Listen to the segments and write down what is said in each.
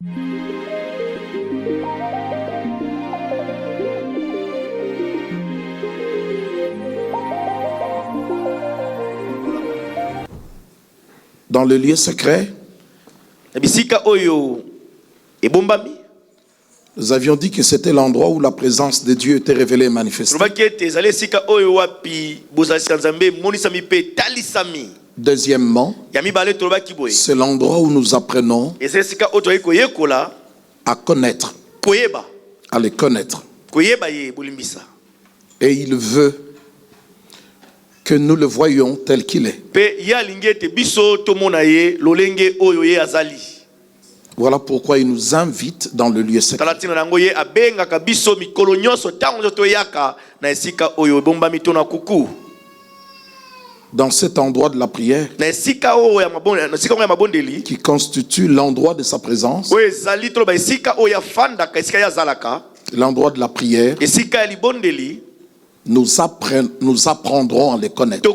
Dans le lieu secret, nous avions dit que c'était l'endroit où la présence de Dieu était révélée et manifestée. Deuxièmement, c'est l'endroit où nous apprenons à connaître, à les connaître. Et il veut que nous le voyions tel qu'il est. Voilà pourquoi il nous invite dans le lieu secret. Dans cet endroit de la prière, qui constitue l'endroit de sa présence, l'endroit de la prière, nous apprendrons à les connaître.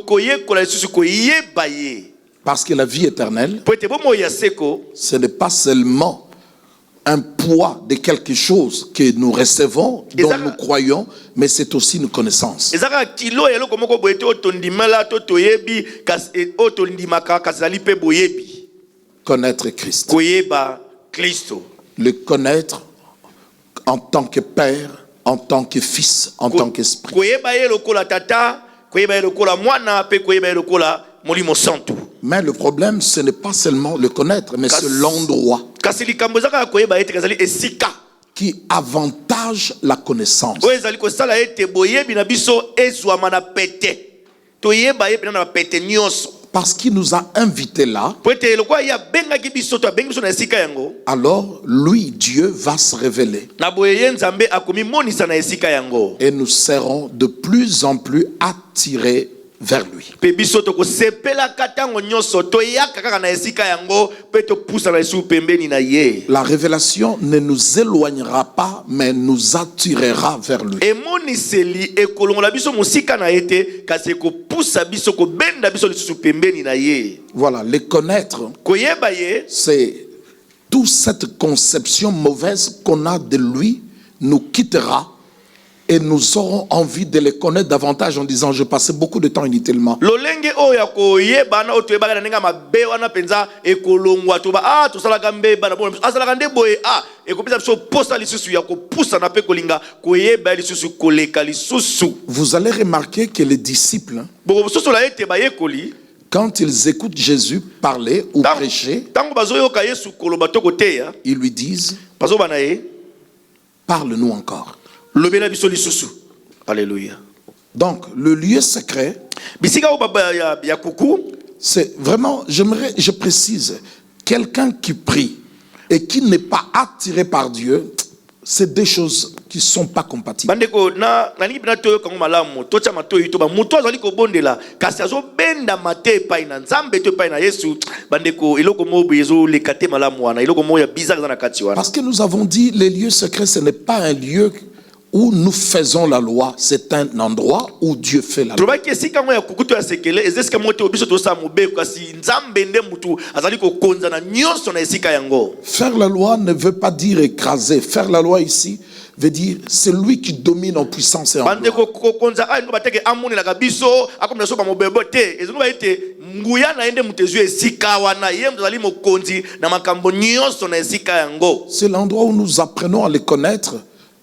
Parce que la vie éternelle, ce n'est pas seulement un poids de quelque chose que nous recevons, dont nous croyons, mais c'est aussi une connaissance. Connaître Christ. Le connaître en tant que Père, en tant que Fils, en tant qu'Esprit. Mais le problème, ce n'est pas seulement le connaître, mais c'est l'endroit qui avantage la connaissance. Parce qu'il nous a invités là, alors lui, Dieu, va se révéler. Et nous serons de plus en plus attirés vers lui. La révélation ne nous éloignera pas, mais nous attirera vers lui. Voilà, les connaître, c'est toute cette conception mauvaise qu'on a de lui nous quittera. Et nous aurons envie de les connaître davantage en disant: je passais beaucoup de temps inutilement. Vous allez remarquer que les disciples, quand ils écoutent Jésus parler ou prêcher, ils lui disent: parle-nous encore. Alléluia. Donc, le lieu secret, c'est vraiment, je précise, quelqu'un qui prie et qui n'est pas attiré par Dieu, c'est des choses qui ne sont pas compatibles. Parce que nous avons dit, les lieux secrets, ce n'est pas un lieu où nous faisons la loi, c'est un endroit où Dieu fait la loi. Faire la loi ne veut pas dire écraser. Faire la loi ici veut dire c'est lui qui domine en puissance et en gloire. C'est l'endroit où nous apprenons à les connaître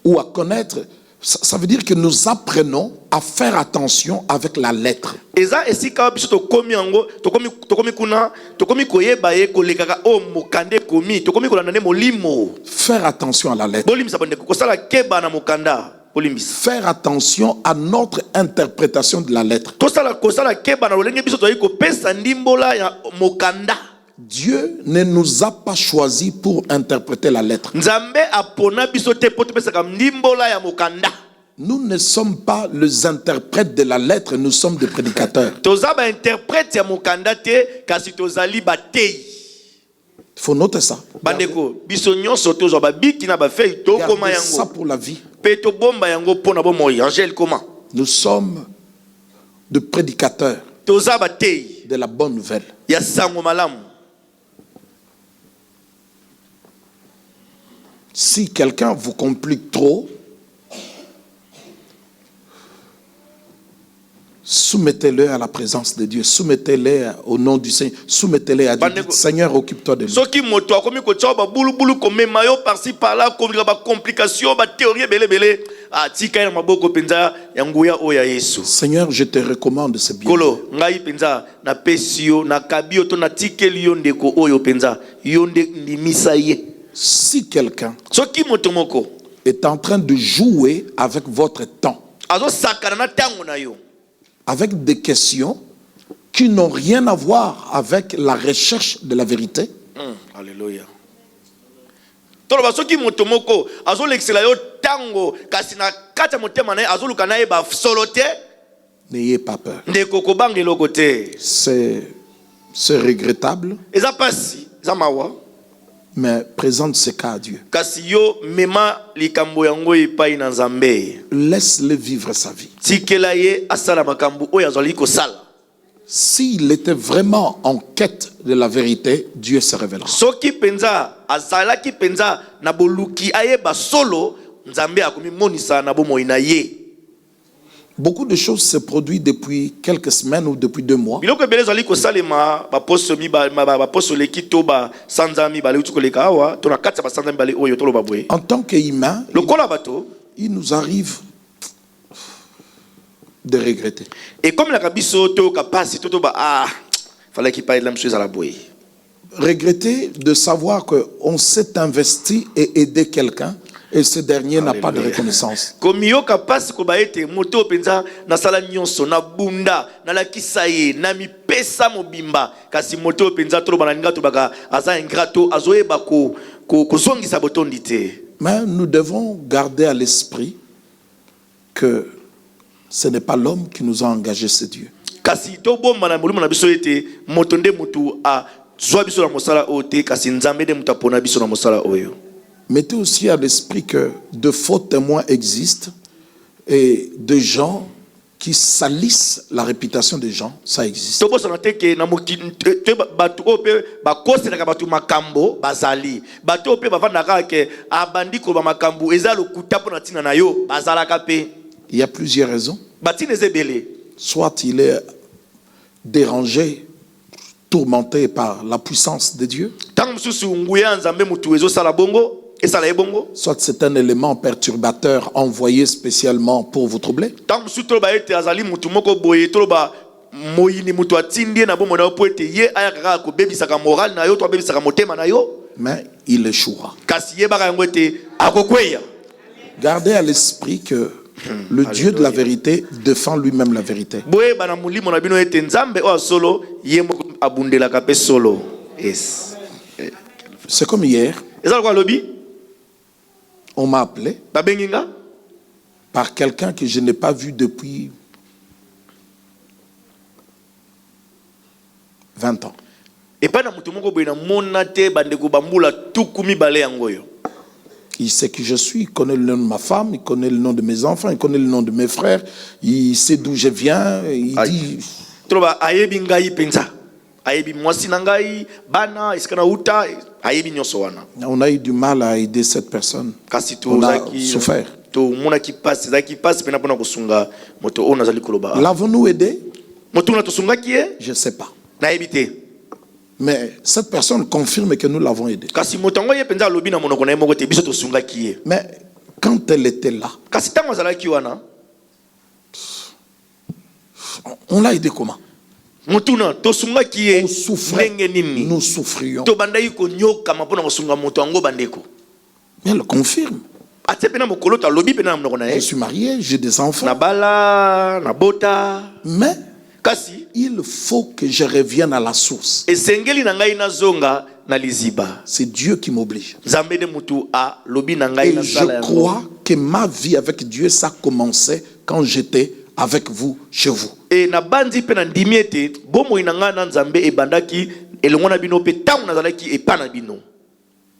ou à connaître. Ça veut dire que nous apprenons à faire attention avec la lettre. Faire attention à la lettre. Faire attention à notre interprétation de la lettre. Dieu ne nous a pas choisis pour interpréter la lettre. Nous ne sommes pas les interprètes de la lettre, nous sommes des prédicateurs. Il faut noter ça. Gardez ça pour la vie. Nous sommes des prédicateurs de la bonne nouvelle. Si quelqu'un vous complique trop, soumettez-le à la présence de Dieu. Soumettez-le au nom du Seigneur. Soumettez-le à Dieu. Dites, Seigneur, occupe-toi de lui. Seigneur, je te recommande ce bien. Si quelqu'un est en train de jouer avec votre temps, avec des questions qui n'ont rien à voir avec la recherche de la vérité, Alléluia. n'ayez pas peur. C'est regrettable, mais présente ce cas à Dieu. Laisse-le vivre sa vie. S'il était vraiment en quête de la vérité, Dieu se révélera. Beaucoup de choses se produisent depuis quelques semaines ou depuis 2 mois. En tant qu'humain, il nous arrive de regretter. Et comme la regretter de savoir qu'on s'est investi et aidé quelqu'un et ce dernier n'a pas de reconnaissance. Mais nous devons garder à l'esprit que ce n'est pas l'homme qui nous a engagés, c'est Dieu. Mettez aussi à l'esprit que de faux témoins existent et de gens qui salissent la réputation des gens, ça existe. Il y a plusieurs raisons. Soit il est dérangé, tourmenté par la puissance de Dieu. Soit c'est un élément perturbateur envoyé spécialement pour vous troubler. Mais il échouera. Gardez à l'esprit que le Dieu de la vérité défend lui-même la vérité. C'est comme hier. On m'a appelé par quelqu'un que je n'ai pas vu depuis 20 ans. Il sait qui je suis, il connaît le nom de ma femme, il connaît le nom de mes enfants, il connaît le nom de mes frères, il sait d'où je viens, il dit... On a eu du mal à aider cette personne. On a souffert. L'avons-nous aidé? Je ne sais pas. Mais cette personne confirme que nous l'avons aidé. Mais quand elle était là, on l'a aidé comment? On souffrait, nous souffrions. Mais elle confirme. Je suis marié, j'ai des enfants. Mais il faut que je revienne à la source. C'est Dieu qui m'oblige. Et je crois que ma vie avec Dieu, ça a commencé quand j'étais avec vous, chez vous.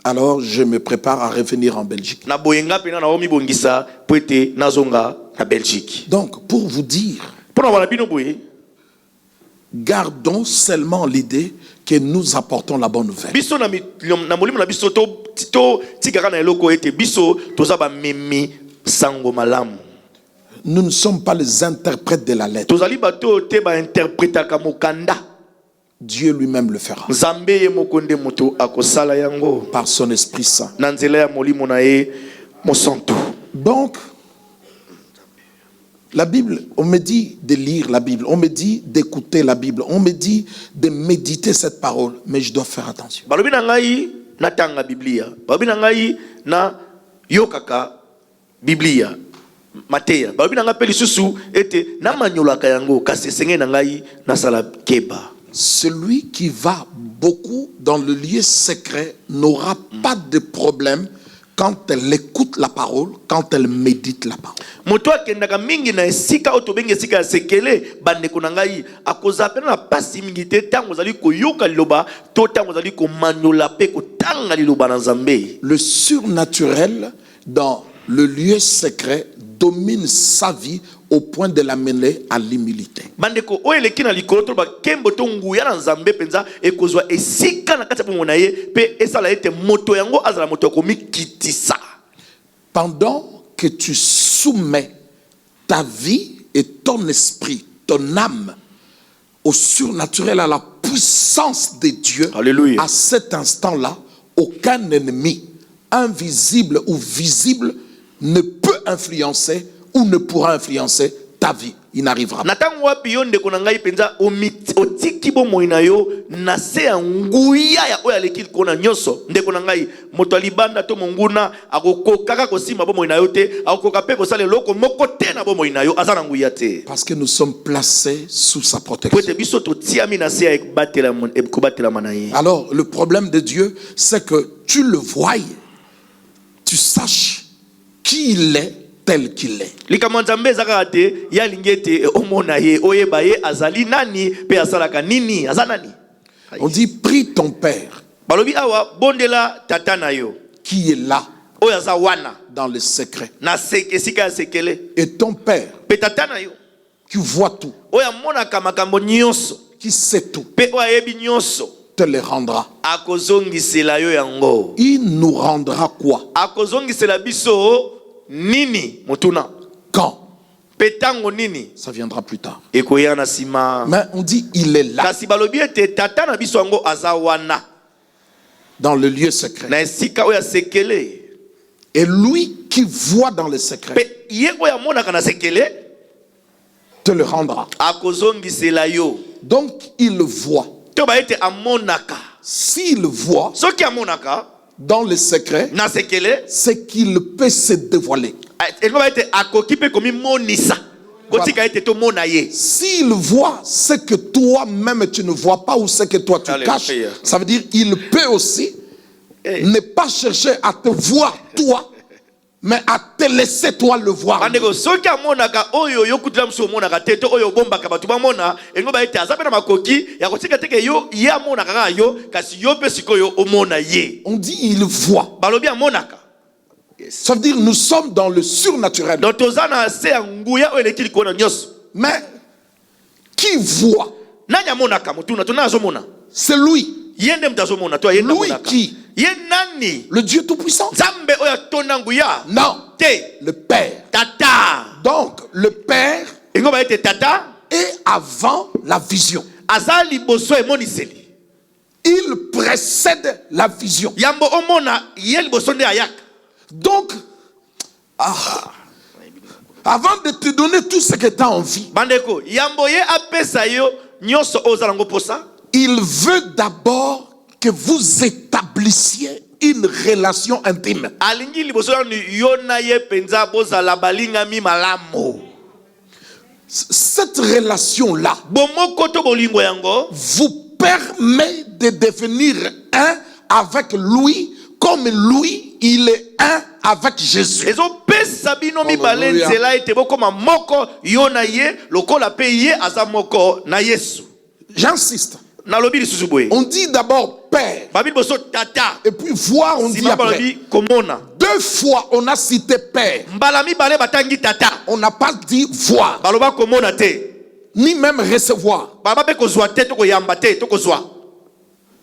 Alors je me prépare à revenir en Belgique. Donc pour vous dire, gardons seulement l'idée que nous apportons la bonne nouvelle. tigara na eloko ete biso toza ba memi sango malamu. Nous ne sommes pas les interprètes de la lettre. Tozali bato te ba interprétaka mokanda. Dieu lui-même le fera. Nzambe ye mokonde moto akosala yango par son Esprit Saint. Na nzela ya molimo na ye mosantu. Donc, la Bible, on me dit de lire la Bible, on me dit d'écouter la Bible, on me dit de méditer cette parole, mais je dois faire attention. Balobi na ngai na tanga Biblia. Balobi na ngai na yokaka Biblia. Mateya. Balobi na ngai pe lisusu ete na manyolaka yango kasi senge na ngai na sala keba. Celui qui va beaucoup dans le lieu secret n'aura pas de problème quand elle écoute la parole, quand elle médite la parole. Moto akendaka mingi na esika otobenge esika ya sekele bandeko na ngai akoza pe na pasi mingi te tango zali koyoka liloba to tango zali ko manyola pe ko tanga liloba na Nzambe. Le surnaturel dans le lieu secret domine sa vie au point de l'amener à l'humilité. Bandeko oyeleki na likolo to ba kembo to nguya na Nzambe penza ekozwa esika na kati ya ye pe esala ete moto yango azala moto komi kitisa. Pendant que tu soumets ta vie et ton esprit, ton âme au surnaturel, à la puissance de Dieu, Alléluia. À cet instant-là, aucun ennemi, invisible ou visible, ne peut influencer ou ne pourra influencer ta vie. Il n'arrivera pas. Natango wapi yo ndeko na ngai penza otiki bo moina yo na se ya nguya ya oya lekili kona nyoso ndeko na ngai moto libanda to monguna akokaka kosimba bo moina yo te akokoka pe ko sala loko moko te na bo moina yo azana nguya te. Parce que nous sommes placés sous sa protection. Pote biso to tiami na se ya batela manaye. Alors le problème de Dieu, c'est que tu le voies, tu saches qui il est tel qu'il est. Likamanzambe zakate ya lingete omona ye oyeba ye azali nani pe asalaka nini azanani. On dit prie ton père. Balobi awa bondela tata na yo qui est là oyaza wana dans le secret. Na sekesika sekele. Et ton père pe tata na yo qui voit tout. Oya mona kamakambo nyonso qui sait tout. Pe oyebi nyonso te le rendra. Akozongisela yo yango. Il nous rendra quoi? Akozongisela biso nini mutuna. Quand? Petango nini? Ça viendra plus tard. Ekoyana sima. Mais on dit il est là. Kasi balobi ete tata na biso yango azawana. Dans le lieu secret. Na esika oya sekele. Et lui qui voit dans le secret. Pe ye oya mona kana sekele te le rendra. Akozongisela yo. Donc il voit. To ba ete amonaka. S'il voit. Soki amonaka dans le secret, c'est qu'il peut se dévoiler. Voilà. S'il voit ce que toi-même tu ne vois pas ou ce que toi tu caches, ça veut dire qu'il peut aussi ne pas chercher à te voir toi, mais à te laisser toi le voir. On dit il voit. Ça veut dire nous sommes dans le surnaturel. Mais qui voit? C'est lui. Lui qui? Le Dieu Tout-Puissant? Non. Le Père. Donc le Père est avant la vision. Il précède la vision. Donc, avant de te donner tout ce que tu as envie, il veut d'abord que vous établissiez une relation intime. Cette relation-là vous permet de devenir un avec lui, comme lui, il est un avec Jésus. J'insiste. On dit d'abord Père. Et puis voir, on dit après. 2 fois on a cité Père. On n'a pas dit voir. Ni même recevoir.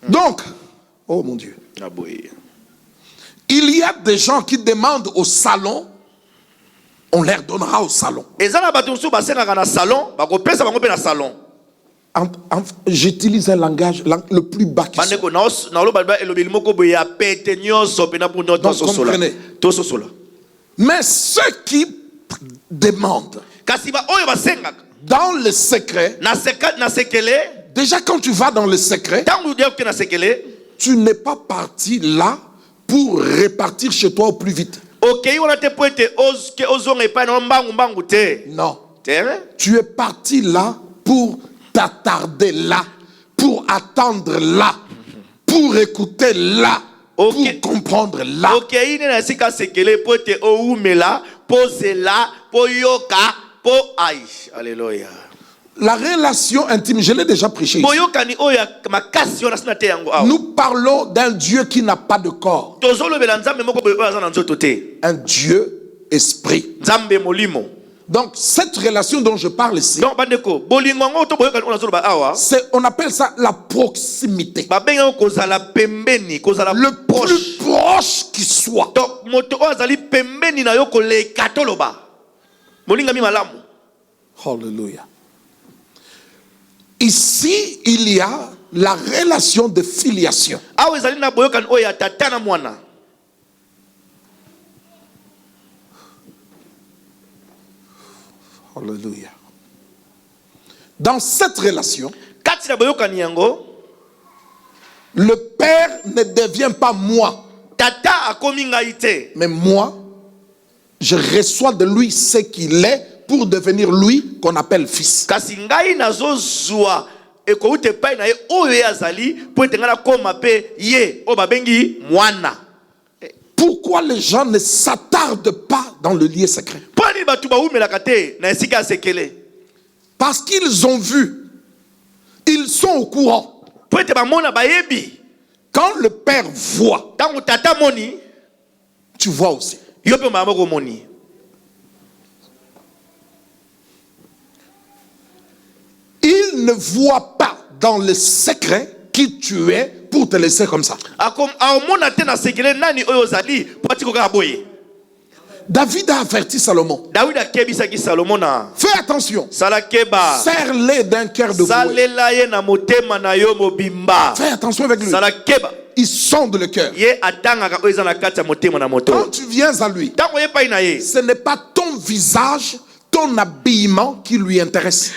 Donc, oh mon Dieu. Il y a des gens qui demandent au salon, on leur donnera au salon. J'utilise un langage le plus bas qui soit. Donc comprenez. Mais ceux qui demandent dans le secret, déjà quand tu vas dans le secret, tu n'es pas parti là pour répartir chez toi au plus vite. Non. Tu es parti là pour t'attarder là, pour attendre là, pour écouter là, pour comprendre là. Alléluia. La relation intime, je l'ai déjà prêché ici. Nous parlons d'un Dieu qui n'a pas de corps. Un Dieu esprit. Donc cette relation dont je parle ici, on appelle ça la proximité. Le plus proche qui soit. Hallelujah. Ici, il y a la relation de filiation. Alléluia. Dans cette relation, le père ne devient pas moi, mais moi, je reçois de lui ce qu'il est pour devenir lui qu'on appelle fils. Pourquoi les gens ne s'attardent pas dans le lieu secret? Parce qu'ils ont vu, ils sont au courant. Quand le père voit, tu vois aussi. Il ne voit pas dans le secret qui tu es pour te laisser comme ça. David a averti Salomon. Fais attention. Serre-les d'un cœur de bouée. Fais attention avec lui. Il sonde le cœur. Quand tu viens à lui, ce n'est pas ton visage, ton habillement qui lui intéresse.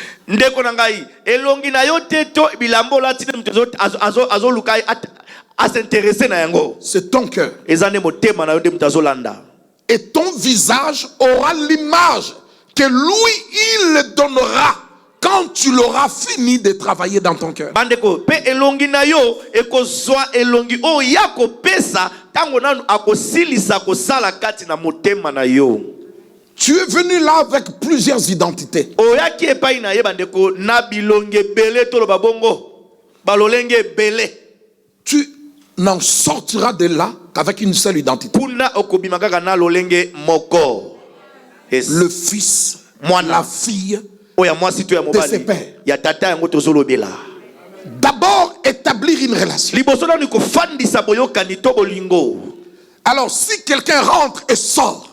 C'est ton cœur. Et ton visage aura l'image que lui, il le donnera quand tu l'auras fini de travailler dans ton cœur. Tu es venu là avec plusieurs identités. Tu n'en sortiras de là qu'avec une seule identité. Le fils, la fille de ses pères. D'abord, établir une relation. Alors, si quelqu'un rentre et sort,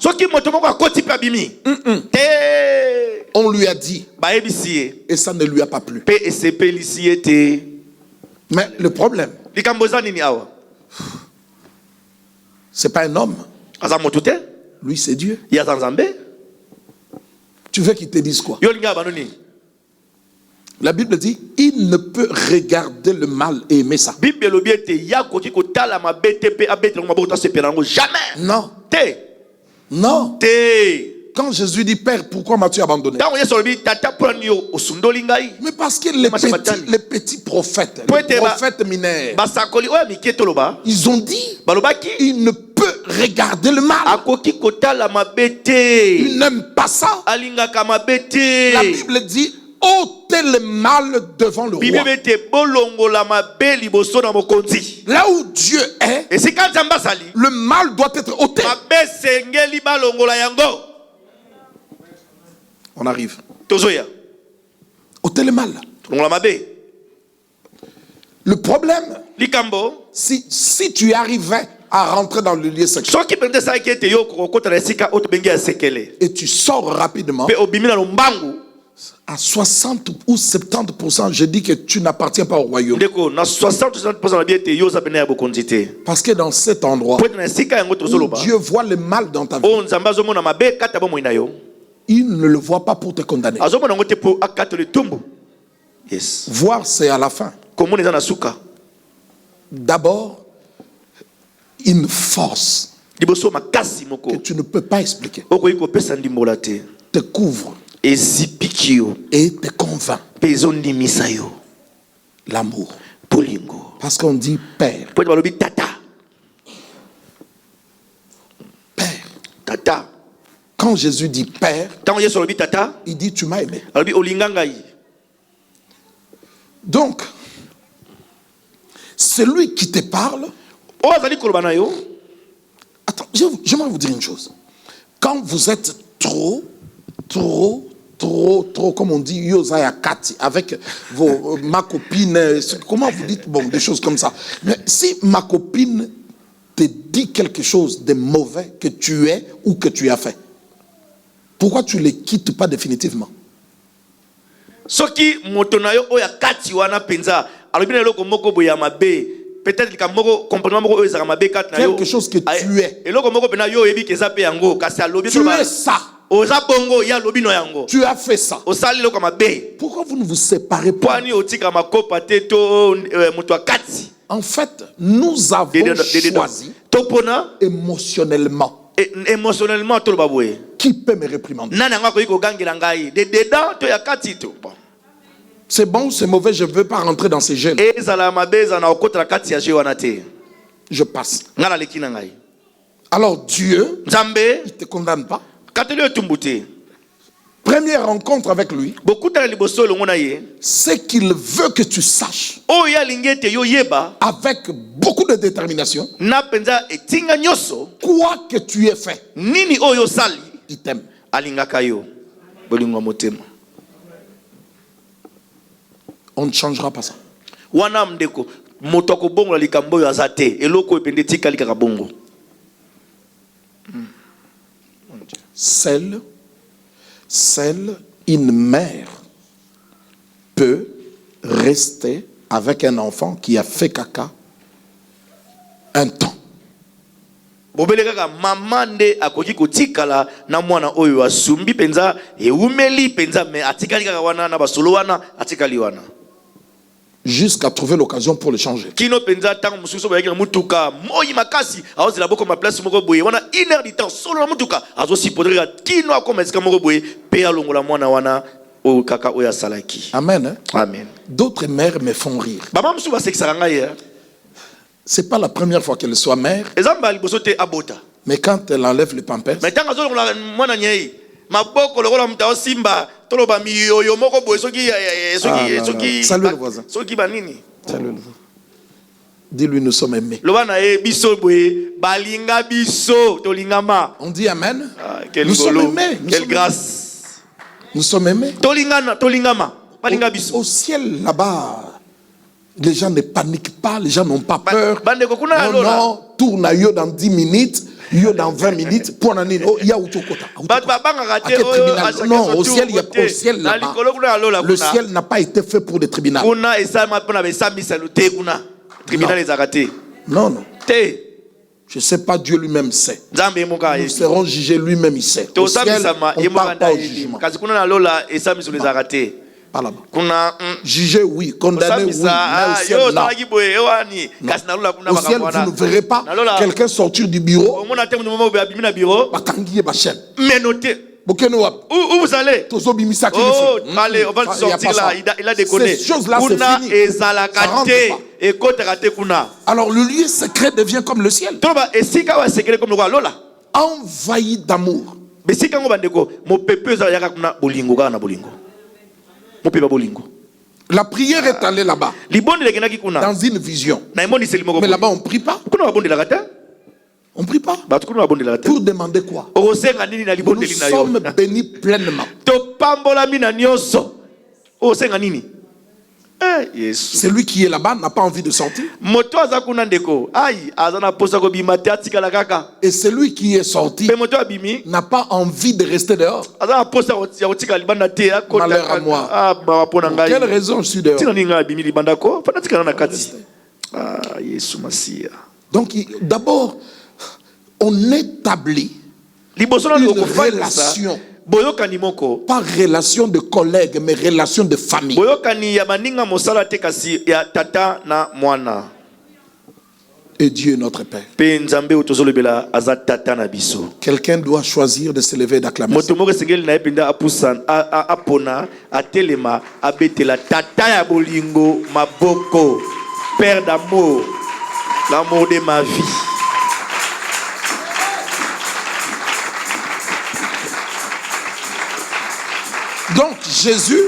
on lui a dit, et ça ne lui a pas plu. Mais le problème, c'est pas un homme. Lui, c'est Dieu. Tu veux qu'il te dise quoi? La Bible dit, il ne peut regarder le mal et aimer ça. Jamais. Non. Non. Quand Jésus dit, Père, pourquoi m'as-tu abandonné? Mais parce que les petits prophètes, les prophètes mineurs, ils ont dit, il ne peut regarder le mal. Il n'aime pas ça. La Bible dit, ôtez le mal devant le roi. Là où Dieu est, le mal doit être ôté. On arrive. Ôtez le mal. Le problème, si tu arrivais à rentrer dans le lieu sexuel. Et tu sors rapidement. À 60 ou 70%, je dis que tu n'appartiens pas au royaume. Parce que dans cet endroit, où Dieu voit le mal dans ta vie, il ne le voit pas pour te condamner. Yes. Voir, c'est à la fin. D'abord, une force que tu ne peux pas expliquer te couvre et te convainc. L'amour. Parce qu'on dit Père. Père. Quand Jésus dit Père, il dit tu m'as aimé. Donc, celui qui te parle. Attends, j'aimerais vous dire une chose. Quand vous êtes trop, comme on dit, yozayakati, avec ma copine, comment vous dites, bon, des choses comme ça. Mais si ma copine te dit quelque chose de mauvais que tu es ou que tu as fait, pourquoi tu ne les quittes pas définitivement? Soki motonayo oya kati wana penza alobina eloko moko boya mabe peut-être kamoko comportement moko oya mabe kati na yo quelque chose que tu es eloko moko pena yo yebi keza pe yango kasi alobi tu es ça oza bongo ya lobino yango tu as fait ça osali eloko mabe pourquoi vous ne vous séparez pas kwani otika makopa te to moto kati en fait nous avons choisi topona émotionnellement tout le baboué qui peut me réprimander c'est bon c'est mauvais je ne veux pas rentrer dans ces gènes je passe alors Dieu il ne te condamne pas. Première rencontre avec lui, c'est qu'il veut que tu saches avec beaucoup de détermination quoi que tu aies fait, il t'aime. On ne changera pas ça. Seule une mère peut rester avec un enfant qui a fait caca un temps. Jusqu'à trouver l'occasion pour le changer. Amen. Hein? Amen. D'autres mères me font rire. C'est pas la première fois qu'elle soit mère. Mais quand elle enlève le pampers, salut le voisin. Salut le voisin. Dis-lui nous sommes aimés. On dit amen. Nous sommes aimés. Quelle grâce. Nous sommes aimés. Au ciel là-bas, les gens ne paniquent pas, les gens n'ont pas peur. Non, tourne à yo dans 10 minutes. Yo dans 20 minutes pour un il y a non au ciel il y a au ciel là-bas. Le ciel n'a pas été fait pour des tribunaux. Non. Je sais pas, Dieu lui-même sait. Nous serons jugés, lui-même il sait. Au ciel, on ne parle pas au jugement. Pas là-bas. Juger oui, condamner oui, mais au ciel non. Au ciel vous ne verrez pas quelqu'un sortir du bureau. Où vous allez? Allez, on va le sortir là. Il a déconné. Ces choses-là, c'est fini. Alors le lieu secret devient comme le ciel. Envahi d'amour. La prière est allée là-bas dans une vision. Mais là-bas on ne prie pas. On ne prie pas. Pour demander quoi? Nous sommes bénis pleinement. Celui qui est là-bas n'a pas envie de sortir. Et celui qui est sorti n'a pas envie de rester dehors. Malheur à moi. Pour quelle raison je suis dehors? Donc d'abord, on établit une relation. Pas relation de collègues, mais relation de famille. Et Dieu est notre Père. Quelqu'un doit choisir de se lever et d'acclamer. Père d'amour, l'amour de ma vie. Donc Jésus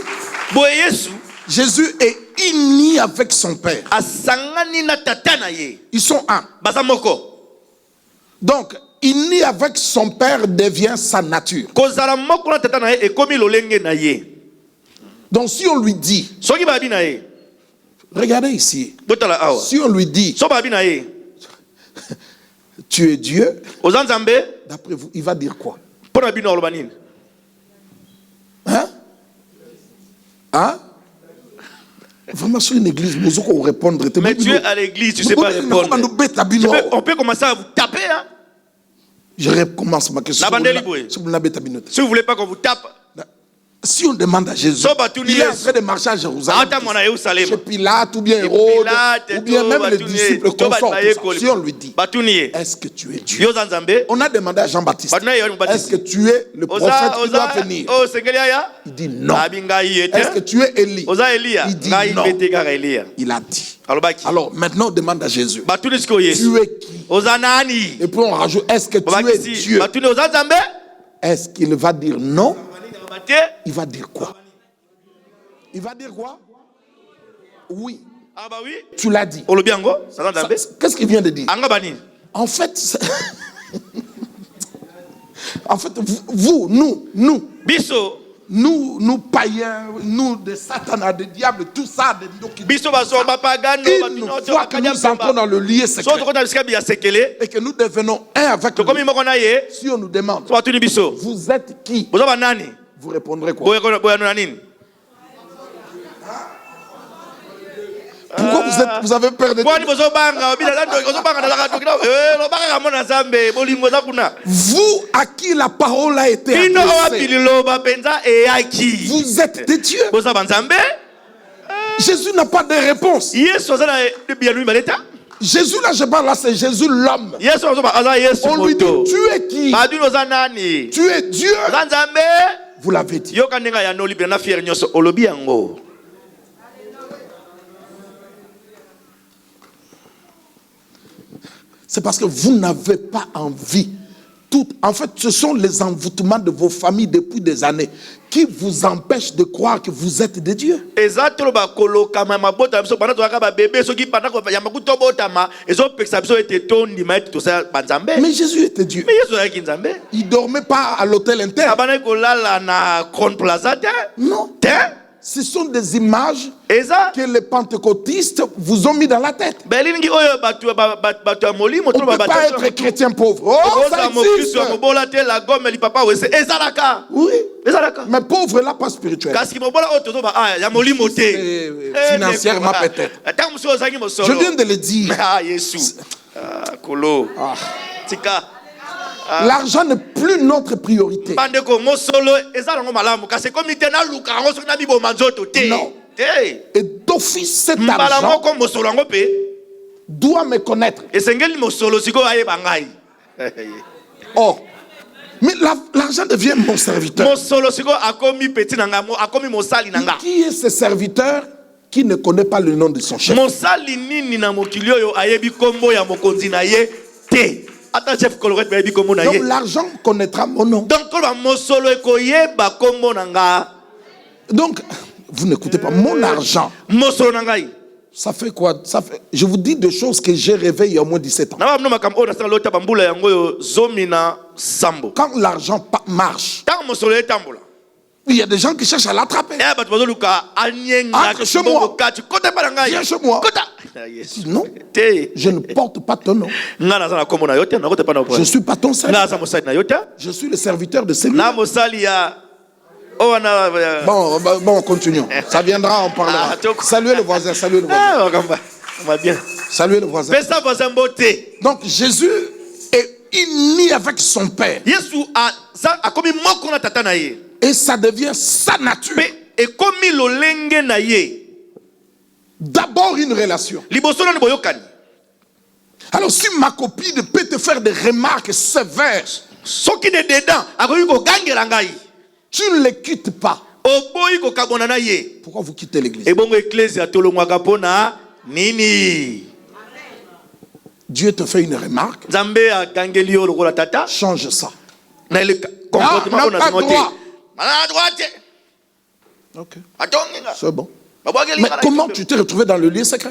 est uni avec son Père. Ils sont un. Donc, uni avec son Père devient sa nature. Donc, si on lui dit, regardez ici, si on lui dit, tu es Dieu, d'après vous, il va dire quoi? Hein? Vraiment, sur une église, nous allons répondre. Mais tu es à l'église, tu ne sais pas répondre. On peut commencer à vous taper. Hein? Je recommence ma question. Si vous ne voulez pas qu'on vous tape, si on demande à Jésus, il est en train de marcher à Jérusalem, chez Pilate ou bien Hérode, ou bien même les disciples consorts, si on lui dit, est-ce que tu es Dieu? On a demandé à Jean-Baptiste, est-ce que tu es le prophète qui doit venir? Il dit non. Est-ce que tu es Élie? Il dit non. Il a dit. Alors maintenant on demande à Jésus, tu es qui? Et puis on rajoute, est-ce que tu es Dieu? Est-ce qu'il va dire non? Il va dire quoi? Il va dire quoi? Oui. Tu l'as dit. Qu'est-ce qu'il vient de dire? En fait, vous, nous païens, nous de Satan, de diable, tout ça, une fois que nous entrons dans le lieu secret et que nous devenons un avec lui, si on nous demande, vous êtes qui? Vous répondrez quoi? Pourquoi vous avez peur de tout? Vous à qui la parole a été adressée, vous êtes des dieux. Jésus n'a pas de réponse. Jésus là je parle là, c'est Jésus l'homme. On lui dit, tu es qui? Tu es Dieu. Vous l'avez dit. C'est parce que vous n'avez pas envie. En fait, ce sont les envoûtements de vos familles depuis des années qui vous empêchent de croire que vous êtes des dieux. Mais Jésus était Dieu. Il ne dormait pas à l'hôtel interne. Non. Ce sont des images que les pentecôtistes vous ont mis dans la tête. On ne peut pas être chrétien pauvre. Oh, ça existe. Oui. Mais pauvre là, pas spirituel. Financièrement peut-être. Je viens de le dire. L'argent n'est plus notre priorité. Non. Et d'office, cet argent doit me connaître. Oh. Mais l'argent devient mon serviteur. Qui est ce serviteur qui ne connaît pas le nom de son chef? Donc l'argent connaîtra mon nom. Donc, vous n'écoutez pas, mon argent. Ça fait quoi? Je vous dis des choses que j'ai rêvé il y a au moins 17 ans. Quand l'argent marche, Il y a des gens qui cherchent à l'attraper. Entre chez moi. Viens chez moi. Non, je ne porte pas ton nom. Je ne suis pas ton serviteur. Je suis le serviteur de celui. Bon, continuons. Ça viendra, on parlera. Saluez le voisin, saluez le voisin. Saluez le voisin. Donc Jésus est uni avec son Père. Et ça devient sa nature. D'abord une relation. Alors si ma copine peut te faire des remarques sévères, tu ne les quittes pas. Pourquoi vous quittez l'église? Dieu te fait une remarque. Change ça. Ok. C'est bon. Mais comment tu t'es retrouvé dans le lieu secret?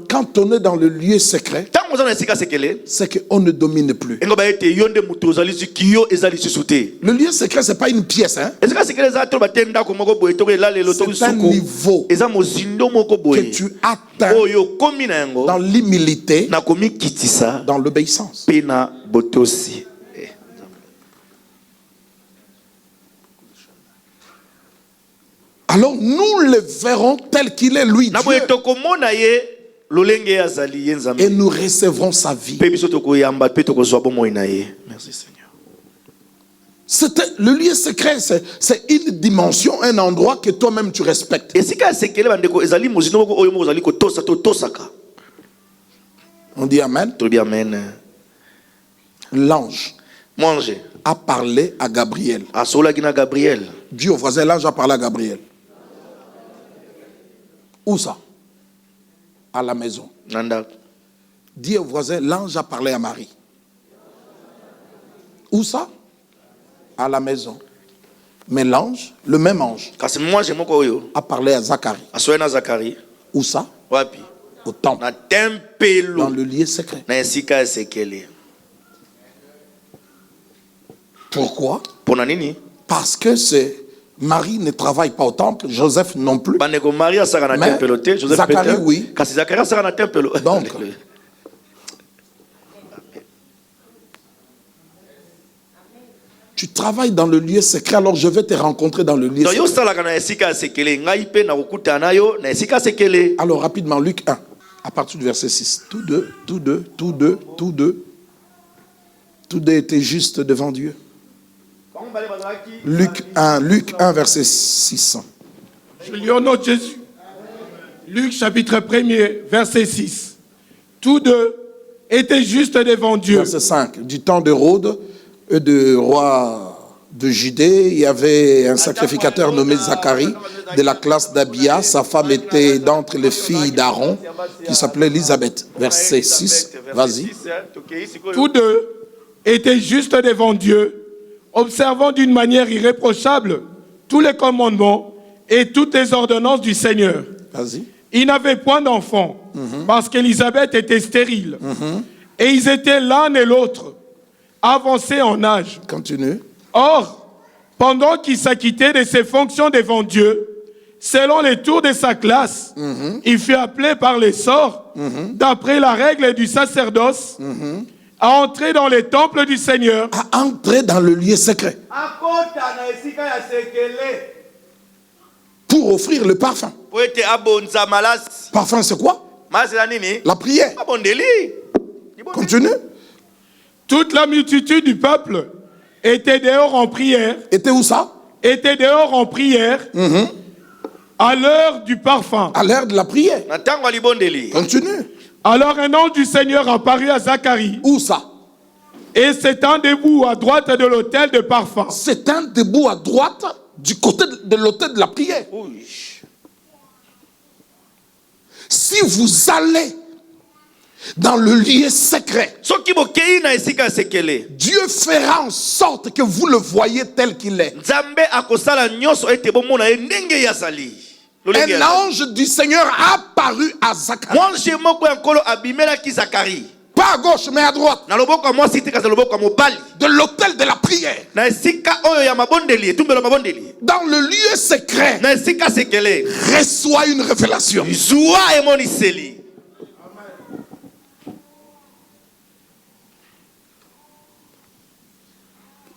Quand on est dans le lieu secret, c'est qu'on ne domine plus. Le lieu secret, ce n'est pas une pièce. Hein? C'est un niveau que tu atteins dans l'humilité, dans l'obéissance. Alors nous le verrons tel qu'il est, lui, Dieu. Et nous recevrons sa vie. Merci Seigneur. Le lieu secret, c'est une dimension, un endroit que toi-même tu respectes. On dit Amen. L'ange a parlé à Gabriel. Dis au voisin, l'ange a parlé à Gabriel. Où ça? À la maison. Dis au voisin, l'ange a parlé à Marie. Où ça? À la maison. Mais l'ange, le même ange, a parlé à Zacharie. Où ça? Au temple. Dans le lieu secret. Pourquoi? Parce que Marie ne travaille pas au temple, Joseph non plus. Mais Zacharie, oui. Donc, tu travailles dans le lieu secret, alors je vais te rencontrer dans le lieu secret. Alors rapidement, Luc 1, à partir du verset 6. Tous deux étaient justes devant Dieu. Luc 1, verset 6. Je lis au nom de Jésus. Luc chapitre 1er, verset 6. Tous deux étaient justes devant Dieu. Verset 5. Du temps d'Hérode et du roi de Judée, il y avait un sacrificateur nommé Zacharie de la classe d'Abia. Sa femme était d'entre les filles d'Aaron qui s'appelait Élisabeth. Verset 6. Vas-y. Tous deux étaient justes devant Dieu, observant d'une manière irréprochable tous les commandements et toutes les ordonnances du Seigneur. Vas-y. Ils n'avaient point d'enfant parce qu'Élisabeth était stérile. Et ils étaient l'un et l'autre avancés en âge. Continue. Or, pendant qu'il s'acquittait de ses fonctions devant Dieu, selon les tours de sa classe, il fut appelé par les sorts, d'après la règle du sacerdoce, à entrer dans les temples du Seigneur. À entrer dans le lieu secret. Pour offrir le parfum. Parfum, c'est quoi? La prière. Continue. Toute la multitude du peuple était dehors en prière. Était où ça? Était dehors en prière. À l'heure du parfum. À l'heure de la prière. Continue. Alors un ange du Seigneur apparut à Zacharie. Où ça? Et c'est un debout à droite de l'autel de parfum. C'est un debout à droite du côté de l'autel de la prière. Oui. Si vous allez dans le lieu secret, Dieu fera en sorte que vous le voyez tel qu'il est. Un ange du Seigneur a apparu à Zacharie. Pas à gauche, mais à droite. Na loboko ya mwasi te kasi loboko ya mobali. De l'autel de la prière. Na esika oyo ya mabondeli, etumbelo mabondeli. Dans le lieu secret. Na esika sekele. Reçois une révélation. Zwa emoniseli.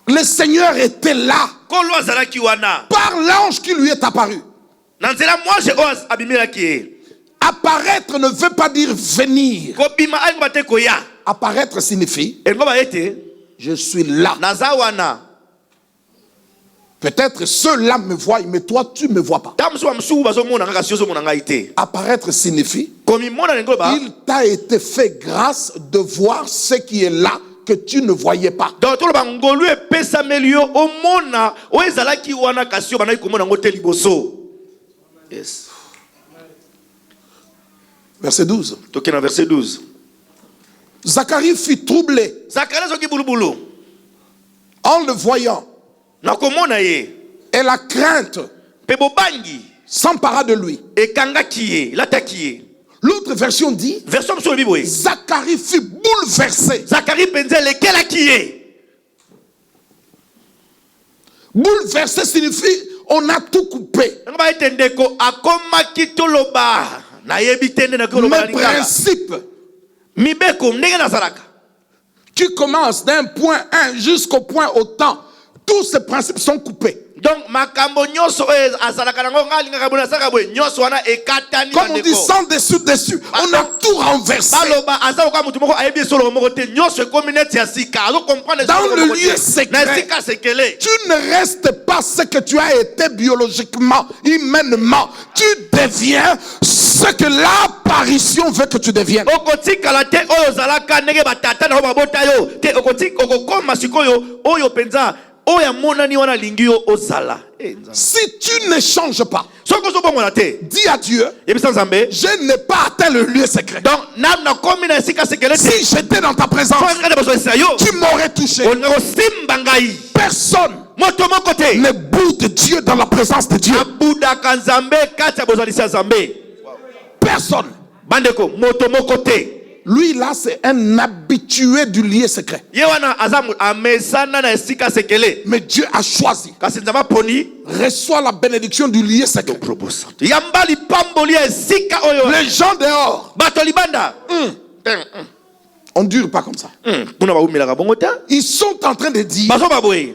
Le Seigneur était là. Kolo azalaki wana. Par l'ange qui lui est apparu. Na nzela mwanje oyo abimelaki ye. Apparaître ne veut pas dire venir. Kobima alingo bate koya. Apparaître signifie Elingo ba ete. je suis là. Naza wana. Peut-être ceux-là me voient, mais toi tu ne me vois pas. Apparaître signifie il t'a été fait grâce de voir ce qui est là que tu ne voyais pas. Yes. Verset 12. Verset 12. Zacharie fut troublé en le voyant. Et la crainte s'empara de lui. L'autre version dit Zacharie fut bouleversé. Bouleversé signifie on a tout coupé. Mes principes qui commencent d'un point 1 jusqu'au point autant, tous ces principes sont coupés. Donc, comme on dit sans dessus, on a tout renversé. Dans le lieu secret, tu ne restes pas ce que tu as été biologiquement, humainement. Tu deviens ce que l'apparition veut que tu deviennes. Si tu ne changes pas, dis à Dieu, je n'ai pas atteint le lieu secret. Si j'étais dans ta présence, tu m'aurais touché. Personne ne boude Dieu dans la présence de Dieu. Personne. Lui là, c'est un habitué du lieu secret. Mais Dieu a choisi. Reçoit la bénédiction du lieu secret. Les gens dehors, on ne dure pas comme ça. Ils sont en train de dire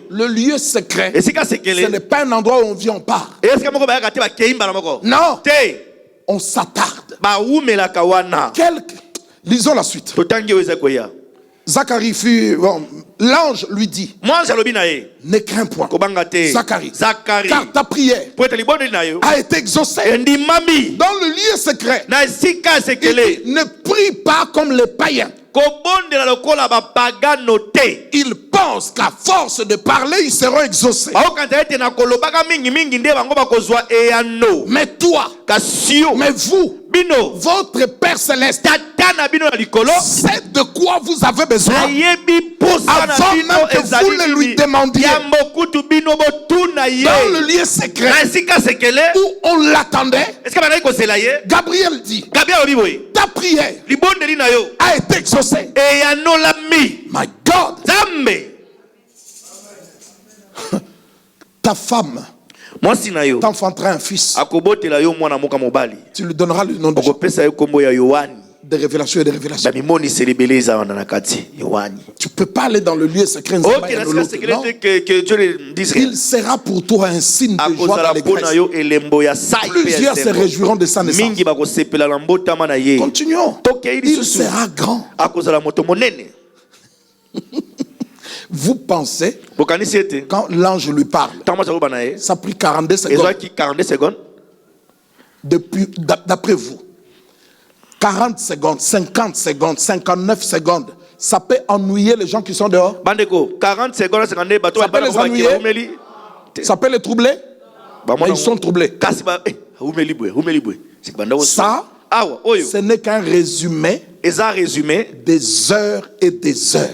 le lieu secret, ce n'est pas un endroit où on vient, on part. Non, on s'attarde. Lisons la suite. Zacharie fut... Bon, l'ange lui dit, ne crains point, Zacharie, car ta prière a été exaucée. Dans le lieu secret, il ne prie pas comme les païens. Ils pensent qu'à force de parler, ils seront exaucés. Mais toi, mais vous, votre Père Céleste sait de quoi vous avez besoin avant même que vous le lui demandiez. Dans le lieu secret où on l'attendait, Gabriel dit, ta prière a été exaucée. My God. Ta femme t'enfantera un fils. Tu lui donneras le nom de des révélations et des révélations. Tu ne peux pas aller dans le lieu secret. Non. Il sera pour toi un signe de joie d'allégresse. Plusieurs se réjouiront de sa naissance. Continuons. Il sera grand. Vous pensez, quand l'ange lui parle, ça a pris 42 secondes. D'après vous, 40 secondes, 50 secondes, 59 secondes, ça peut ennuyer les gens qui sont dehors? 40 secondes, ça peut les ennuyer? Ça peut les troubler? Mais ils sont troublés. Ça, ce n'est qu'un résumé des heures et des heures.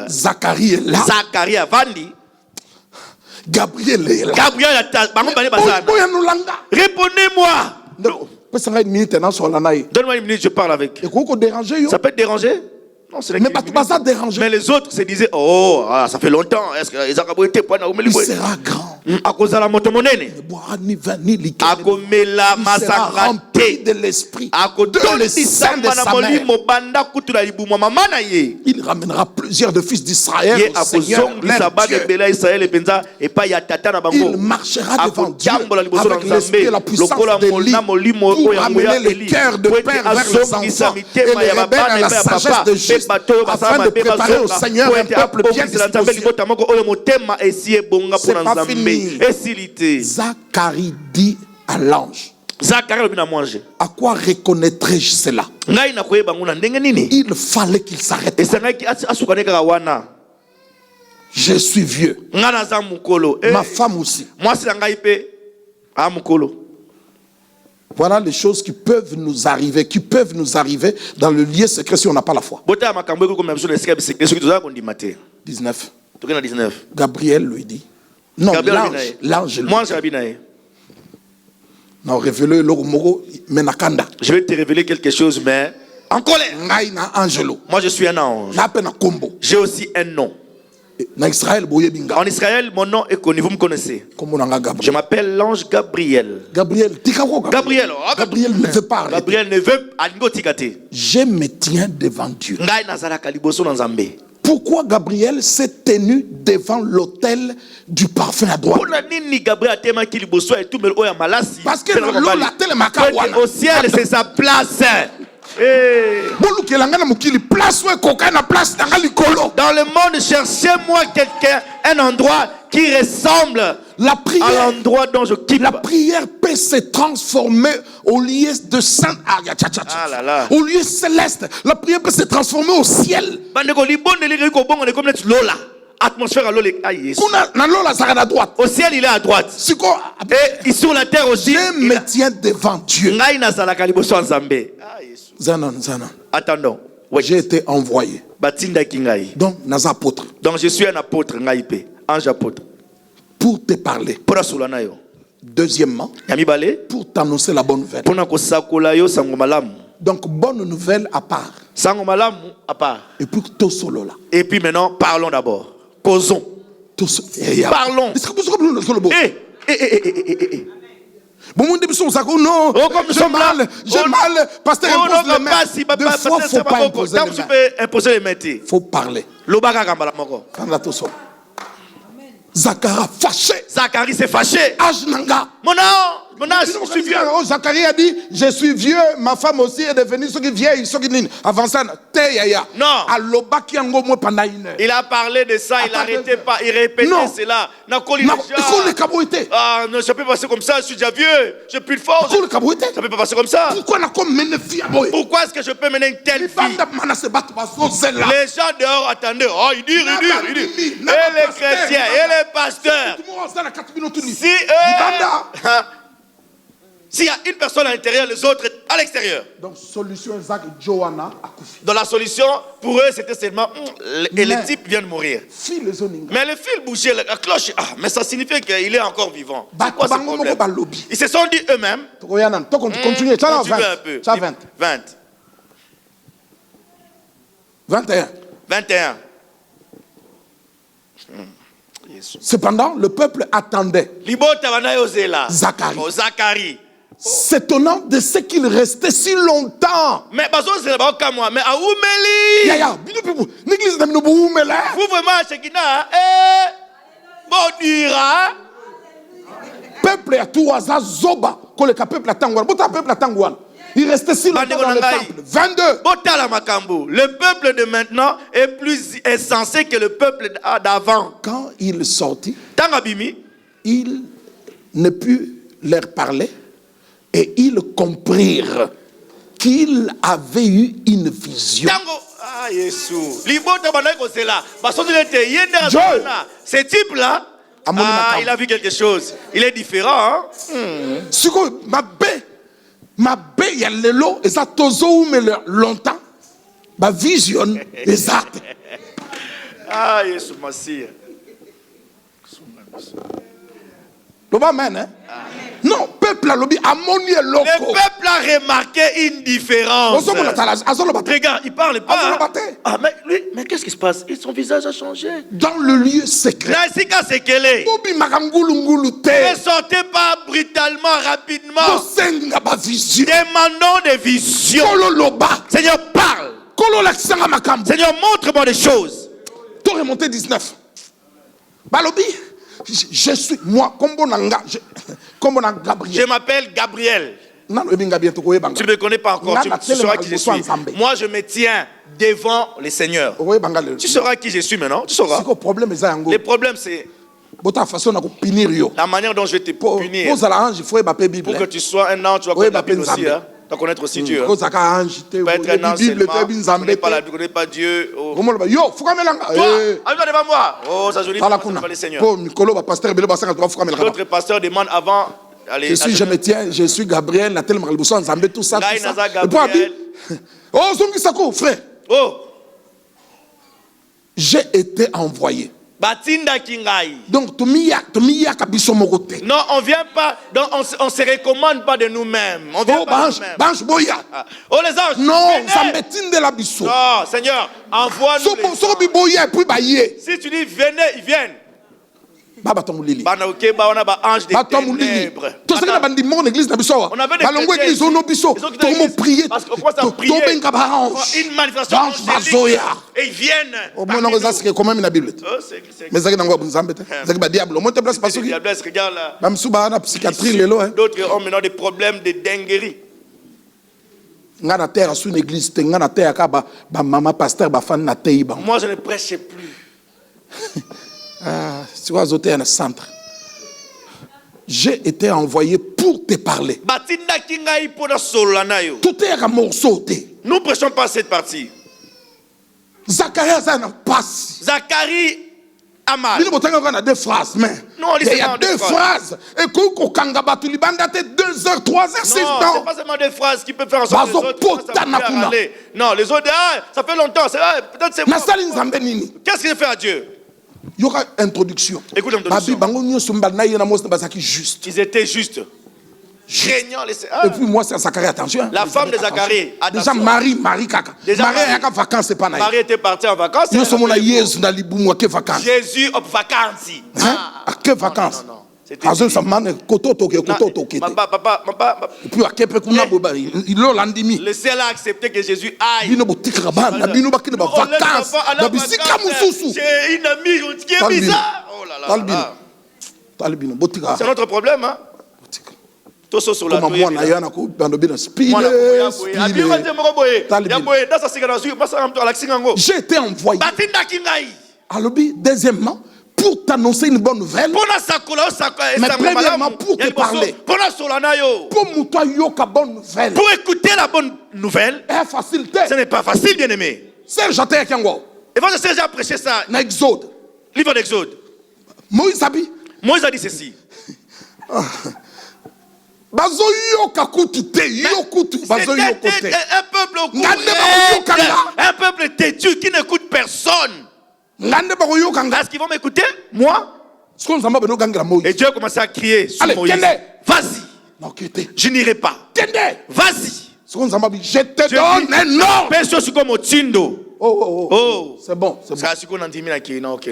Zacharie est là. Gabriel est là. Répondez-moi. Donne-moi une minute, je parle avec. Ça peut te déranger? Non, ce n'est pas déranger. Mais les autres se disaient, oh, ça fait longtemps. Est-ce que il sera grand. Il sera rempli de l'esprit, de l'essaim de sa mère. Il ramènera plusieurs de fils d'Israël au Seigneur, leur Dieu. Il marchera devant Dieu avec l'esprit et la puissance d'Élie pour amener les cœurs de père vers les enfants et les rebelles à la sagesse de juste, afin de préparer au Seigneur un peuple bien disposé. C'est pas fini. Zacharie dit à l'ange, à quoi reconnaîtrais-je cela? Il fallait qu'il s'arrête. Je suis vieux. Ma femme aussi. Voilà les choses qui peuvent nous arriver, dans le lieu secret si on n'a pas la foi. 19. Gabriel lui dit. Non, l'ange lui dit. Non, révélez le Moro Menakanda. Je vais te révéler quelque chose, mais en colère. Moi, je suis un ange. J'ai aussi un nom. En Israël, mon nom est connu, vous me connaissez. Je m'appelle l'ange Gabriel. Gabriel ne veut pas arrêter. Gabriel ne veut pas. Je me tiens devant Dieu. Pourquoi Gabriel s'est tenu devant l'autel du parfum à droite? Parce que au ciel, c'est sa place. Dans le monde, cherchez-moi quelqu'un, un endroit qui ressemble à l'endroit dont je quitte. La prière peut se transformer au lieu de saint, au lieu céleste. La prière peut se transformer au ciel. Atmosphère à droite. Au ciel, il est à droite. Et sur la terre aussi. Je me tiens devant Dieu. Zanon. Attendons. J'ai été envoyé. Donc, je suis un apôtre, ange apôtre. Pour te parler. Deuxièmement, pour t'annoncer la bonne nouvelle. Donc, bonne nouvelle à part. Et puis, et puis maintenant, parlons d'abord. Causons. Parlons. Non, j'ai mal. Pasteur, impose les mains. Deux fois, il ne faut pas imposer les mains. Il faut parler. Zacharie s'est fâché. Mon âge, je suis vieux. Zacharie a dit, je suis vieux, ma femme aussi est devenue vieille. Non. Il a parlé de ça, il n'arrêtait pas, il répétait cela. Non, ça peut passer comme ça, je suis déjà vieux, j'ai plus de force. Ça peut pas passer comme ça. Pourquoi est-ce que je peux mener une telle fille? Les gens dehors attendaient. Oh, il dit. Et les chrétiens, et les pasteurs. S'il y a une personne à l'intérieur, les autres à l'extérieur. Donc, solution exacte, Johanna a couché. Dans la solution, pour eux, c'était seulement et le type vient de mourir. Mais le fil bougeait, la cloche, mais ça signifie qu'il est encore vivant. C'est quoi ce problème? Ils se sont dit eux-mêmes. Continue, tu as 20. 21. Cependant, le peuple attendait Zacharie. S'étonnant de ce qu'il restait si longtemps. Mais vous vraiment, peuple à tout hasard, Zoba, peuple à Tangouan. Il restait si longtemps dans le temple. 22. Le peuple de maintenant est plus insensé que le peuple d'avant. Quand il sortit, il ne put leur parler et ils comprirent qu'il avait eu une vision. Ce type-là, il a vu quelque chose. Il est différent. Ma bé ya lelo eza tozo mais longtemps ba vision exact. Yesu Masia. Amen, hein? Non, peuple a lobby amoni Le loko. peuple a remarqué une différence. Regarde, il parle pas. Ah, mais lui, mais qu'est-ce qui se passe? Son visage a changé. Dans le lieu secret. Ne sortez pas brutalement, rapidement. Demandons des visions. Seigneur, parle. Seigneur, montre-moi des choses. Tout remonté 19. Balobi, je suis, moi, comme Gabriel. Je m'appelle Gabriel. Tu ne me connais pas encore, tu sauras qui je suis. Moi, je me tiens devant le Seigneur. Tu sauras qui je suis maintenant, tu sauras. Le problème, c'est la manière dont je vais te punir. Pour que tu sois un ange, tu vas connaître la Bible aussi. Tu vas connaître aussi Dieu. Tu vas être un ange seulement, tu ne connais pas la Bible, tu ne connais pas Dieu. Toi, arrive devant moi. Oh, ça jolie, devant le Seigneur. D'autres pasteurs demandent avant... Allez, je me tiens, je suis Gabriel, tout ça, tout ça. Oh, frère. Oh. J'ai été envoyé. Donc, non, on vient pas, donc on se recommande pas de nous-mêmes. On vient pas de nous-mêmes. Oh, les anges. Non, ça me tient de la bisso. Non, Seigneur, envoie-nous. Si tu dis venez, ils viennent. On avait des chrétiens. On avait parce qu'on commence à prier. Une manifestation angélique. Et ils viennent. D'autres ont maintenant des problèmes de dinguerie. Moi, je ne prêche plus. J'ai été envoyé pour te parler. Tout est à morceau. Nous ne prêchons pas cette partie. Zacharie a mal. Il y a deux phrases, mais non, il y a deux phrases. Et quand 2 heures, 3 heures, 6 heures. Non, c'est pas seulement des phrases qui peuvent faire en sorte que les autres non, les autres, ça fait longtemps. Peut-être c'est moi. Qu'est-ce qu'il fait à Dieu? Il y aura introduction. Écoute l'introduction. Ils étaient justes. Craignant les... Et puis moi, c'est Zacharie, attention. La femme de Zacharie, déjà Marie kaka. Marie en vacances, c'est pas naïf. Marie était partie en vacances. Jésus en vacances. À quelles vacances? Non. Et puis à quel point le ciel a accepté que Jésus aille. J'ai une amie qui est bizarre. Oh là là. C'est notre problème, hein? J'ai été envoyé. Deuxièmement, pour t'annoncer une bonne nouvelle. Mais premièrement, pour te parler. Pour écouter la bonne nouvelle. Ce n'est pas facile, bien aimé. Serge a prêché ça. Exode. Livre d'Exode. Moïse a dit ceci. C'était un peuple têtu qui n'écoute personne. Est-ce qu'ils vont m'écouter? Moi? Et Dieu a commencé à crier sur Moïse. Vas-y. Je n'irai pas. Vas-y. Je te donne un ordre. Oh. C'est bon. Vous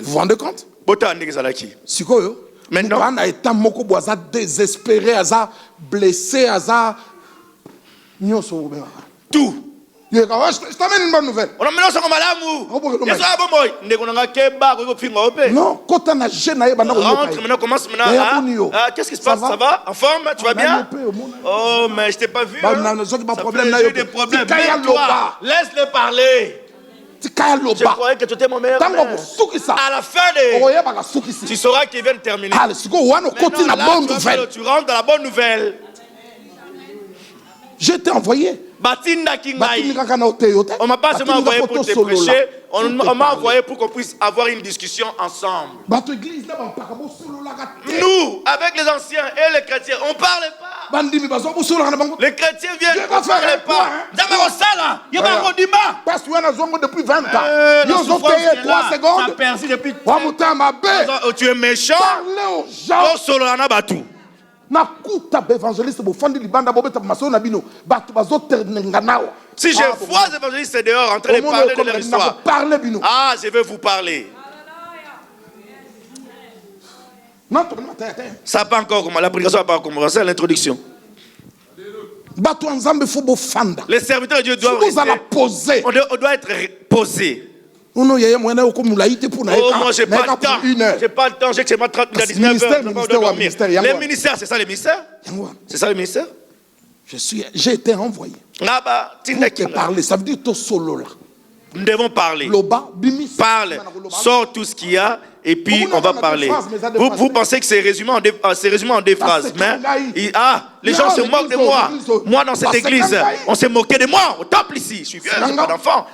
vous rendez compte? Maintenant, on a été désespéré, blessé, tout. Je t'amène une bonne nouvelle. Non, quand on a jeune, commence maintenant. Qu'est-ce qui se passe? Ça va? En forme? Tu vas bien? Oh, mais je t'ai pas vu. J'ai des problèmes. Laisse-le parler. Je croyais que tu étais mon meilleur frère. À la fin tu sauras qu'il vient de terminer. Tu rentres dans la bonne nouvelle. J'ai été envoyé batindaki ngai. kaka na oteyo te. On m'a pas seulement envoyé pour te solola. prêcher, on m'a envoyé pour qu'on puisse avoir une discussion ensemble. Bato église na bampaka bo sololaka te. Nous, avec les anciens et les chrétiens, on ne parle pas. Bandimi bazo bo sololaka na bango. Les chrétiens viennent, Dieu on va ne faire parle un pas. point, hein. D'abord, ça là, il y a pas encore d'humain. Parce que na zongo depuis 20 ans. La Ils ont souffrance payé qui est 3 là, ça secondes. persiste depuis. Wa mutama be. Oh, tu es méchant. Parlez aux gens. Oh, solo na batu. Na kuta be évangéliste bo fandi libanda bo beta maso na bino. Bato bazo ternenga nao. Si je vois les évangélistes dehors en train de parler de leur histoire, ah, je vais vous parler. Non, ça n'a pas encore commencé. La prédication n'a pas encore commencé, l'introduction. Les serviteurs de Dieu doivent poser. On doit être posé. Oh non, j'ai pas le temps. J'ai pas le temps. J'ai que c'est ma 30 minutes à 19h. Les ministères, c'est ça les ministères? C'est ça les ministères? J'ai été envoyé. Pour parler, ça veut dire tout solo là. Nous devons parler. Parle, sors tout ce qu'il y a et puis on va parler. Vous pensez que c'est résumé en deux phrases, mais les gens se moquent de moi. Moi dans cette église, on s'est moqué de moi au temple ici. Je suis vieux, je n'ai pas d'enfant.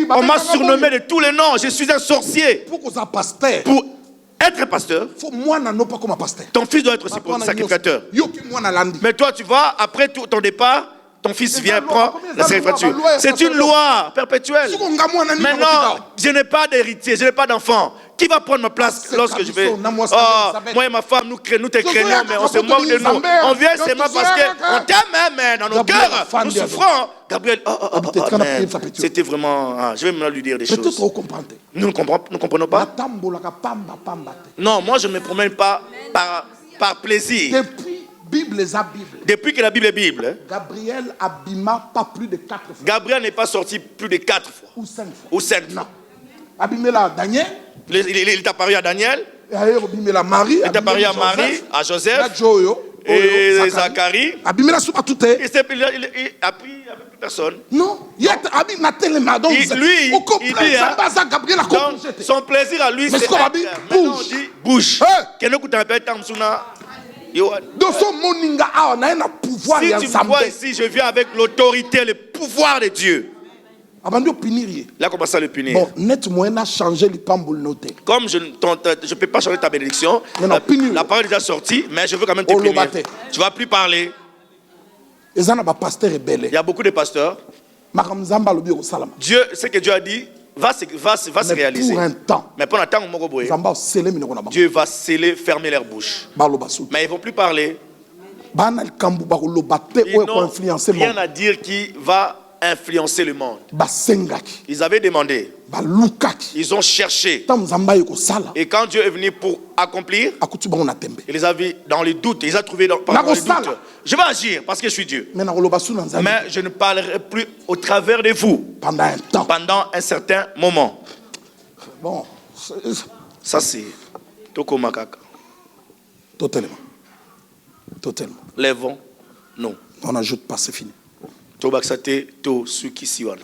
On m'a surnommé de tous les noms. Je suis un sorcier. Pour être pasteur, ton fils doit être aussi sacrificateur. Mais toi, tu vois, après ton départ, ton fils vient prendre la sacrificature. C'est une loi perpétuelle. Maintenant, je n'ai pas d'héritier, je n'ai pas d'enfant. Qui va prendre ma place lorsque je vais? Moi et ma femme, nous te craignons, mais on se moque de nous. On vient seulement parce qu'on t'aime, mais dans nos cœurs, nous souffrons. Gabriel, c'était vraiment... je vais maintenant lui dire des choses. Nous ne comprenons pas. Non, moi je ne me promène pas par plaisir. Depuis que la Bible est Bible, Gabriel abîma pas plus de 4 fois. Gabriel n'est pas sorti plus de 4 fois. Ou 5 fois. Abîmé là, Daniel. Il est apparu à Daniel. Il est apparu à Marie, à Joseph. Et Zacharie. Abîmé là, sous tout est. Il a pris avec personne. Non. Il a abîmé tellement. Donc, lui, il dit, son plaisir à lui, c'est bouge. Si tu me vois ici, je viens avec l'autorité et le pouvoir de Dieu. Là, comment ça le punir? Comme je ne peux pas changer ta bénédiction, la parole est déjà sortie, mais je veux quand même te punir. Tu ne vas plus parler. Il y a beaucoup de pasteurs. Dieu, ce que Dieu a dit, va se réaliser. Mais pour un temps, Dieu va sceller, fermer leur bouche. Mais ils ne vont plus parler. Ils n'ont rien à dire qui va influencer le monde. Ils avaient demandé. Ils ont cherché. Et quand Dieu est venu pour accomplir, il les a vus dans les doutes. Il les a trouvés pendant les doutes. Je vais agir parce que je suis Dieu. Mais je ne parlerai plus au travers de vous pendant un certain moment. Bon, ça c'est Toko Makaka. Totalement. Lèvons, non. On n'ajoute pas, c'est fini. Tobaksate to Suki Siwana.